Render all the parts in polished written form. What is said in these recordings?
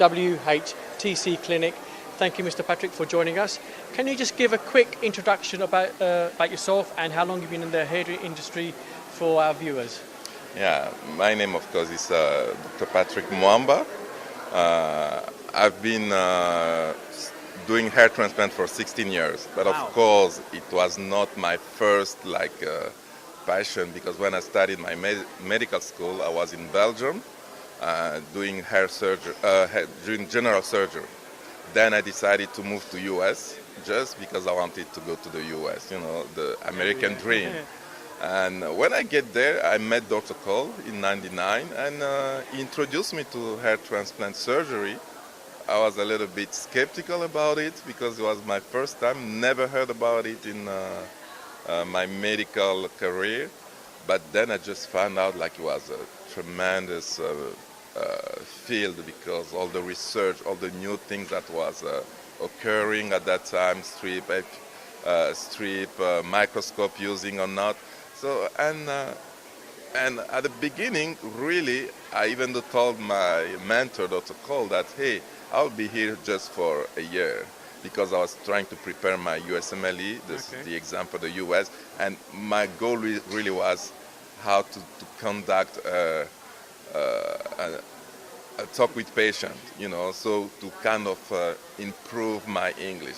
WHTC Clinic. Thank you, Mr. Patrick, for joining us. Can you just give a quick introduction about yourself and how long you've been in the hair industry for our viewers? Yeah, my name, of course, is Dr. Patrick Mwamba. I've been doing hair transplant for 16 years, but Wow. of course, it was not my first passion, because when I studied my medical school, I was in Belgium doing hair surgery, doing general surgery. Then I decided to move to US just because I wanted to go to the US, the American dream. And when I get there, I met Dr. Cole in '99, and he introduced me to hair transplant surgery. I was a little bit skeptical about it because it was my first time, never heard about it in my medical career. But then I just found out it was a tremendous field, because all the research, all the new things that was occurring at that time, strip, microscope using or not. So, and at the beginning, really, I even told my mentor, Dr. Cole, that, hey, I'll be here just for a year, because I was trying to prepare my USMLE, the exam for the US, and my goal really was how to conduct a talk with patients, so to kind of improve my English.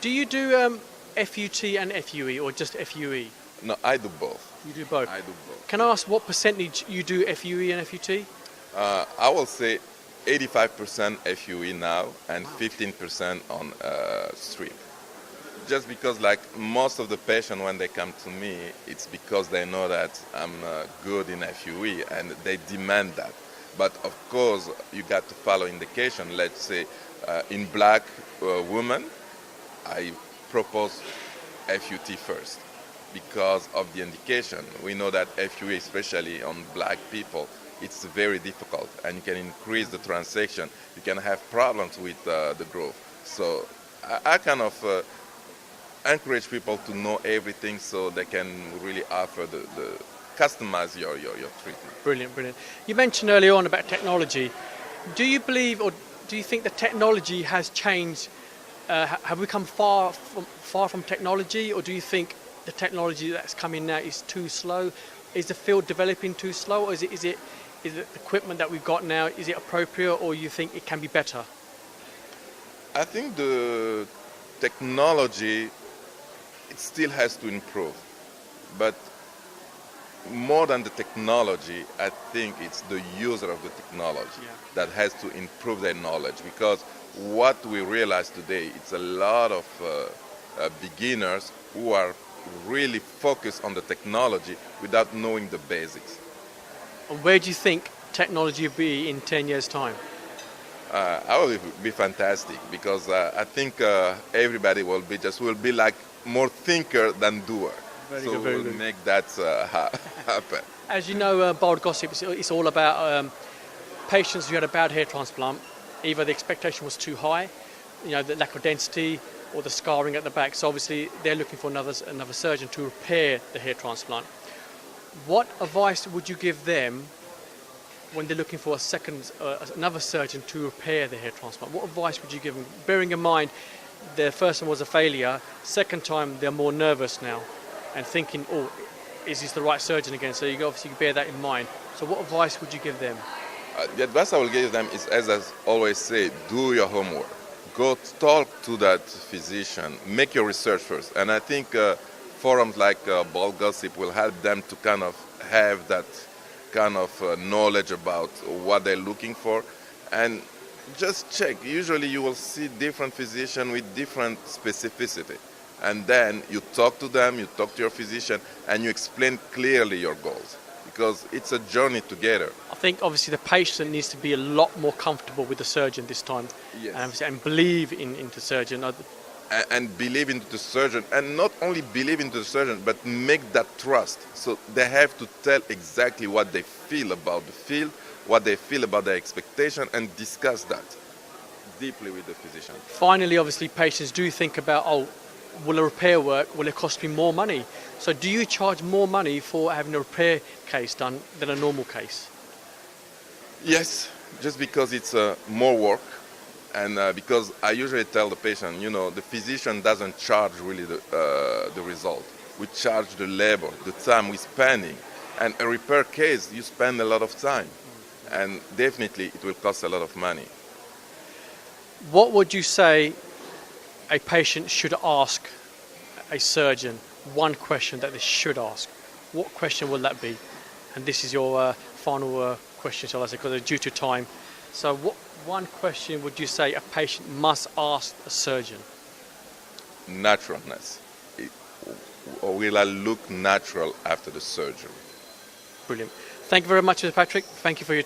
Do you do FUT and FUE or just FUE? No, I do both. You do both? I do both. Can I ask what percentage you do FUE and FUT? I will say 85% FUE now and 15% on strip. Just because most of the patients, when they come to me, it's because they know that I'm good in FUE and they demand that. But of course, you got to follow indication. Let's say in black women, I propose FUT first because of the indication. We know that FUE, especially on black people, it's very difficult, and you can increase the transaction. You can have problems with the growth. So I kind of encourage people to know everything so they can really offer customize your treatment. Brilliant, brilliant. You mentioned earlier on about technology. Do you believe, or do you think the technology has changed? Have we come far from technology, or do you think the technology that's coming now is too slow? Is the field developing too slow, or is it the equipment that we've got now, is it appropriate, or you think it can be better? I think the technology, it still has to improve, but more than the technology, I think it's the user of the technology that has to improve their knowledge, because what we realize today, it's a lot of beginners who are really focused on the technology without knowing the basics. And where do you think technology will be in 10 years' time? I will be fantastic, because I think everybody will be like more thinker than doer. So we'll make that happen. As you know, Baldgossip, it's all about patients who had a bad hair transplant. Either the expectation was too high, the lack of density, or the scarring at the back. So obviously they're looking for another surgeon to repair the hair transplant. What advice would you give them when they're looking for another surgeon to repair the hair transplant? What advice would you give them, bearing in mind the first one was a failure, second time they're more nervous now and thinking, oh, is this the right surgeon again? So you obviously bear that in mind. So what advice would you give them? The advice I will give them is, as I always say, do your homework. Go talk to that physician, make your research first. And I think forums like Baldgossip will help them to kind of have that kind of knowledge about what they're looking for. And just check. Usually you will see different physicians with different specificity. And then you talk to them, you talk to your physician, and you explain clearly your goals, because it's a journey together. I think obviously the patient needs to be a lot more comfortable with the surgeon this time. Yes. And believe in the surgeon. And believe in the surgeon, and not only believe in the surgeon, but make that trust. So they have to tell exactly what they feel about the field, what they feel about their expectation, and discuss that deeply with the physician. Finally, obviously, patients do think about, will a repair work? Will it cost me more money? So do you charge more money for having a repair case done than a normal case? Yes, just because it's more work, and because I usually tell the patient, the physician doesn't charge really the result. We charge the labor, the time we're spending. And a repair case, you spend a lot of time. And definitely it will cost a lot of money. What would you say a patient should ask a surgeon? One question that they should ask. What question will that be? And this is your final question, shall I say, because due to time. So what one question would you say a patient must ask a surgeon? Naturalness. Will I look natural after the surgery? Brilliant. Thank you very much, Mr. Patrick. Thank you for your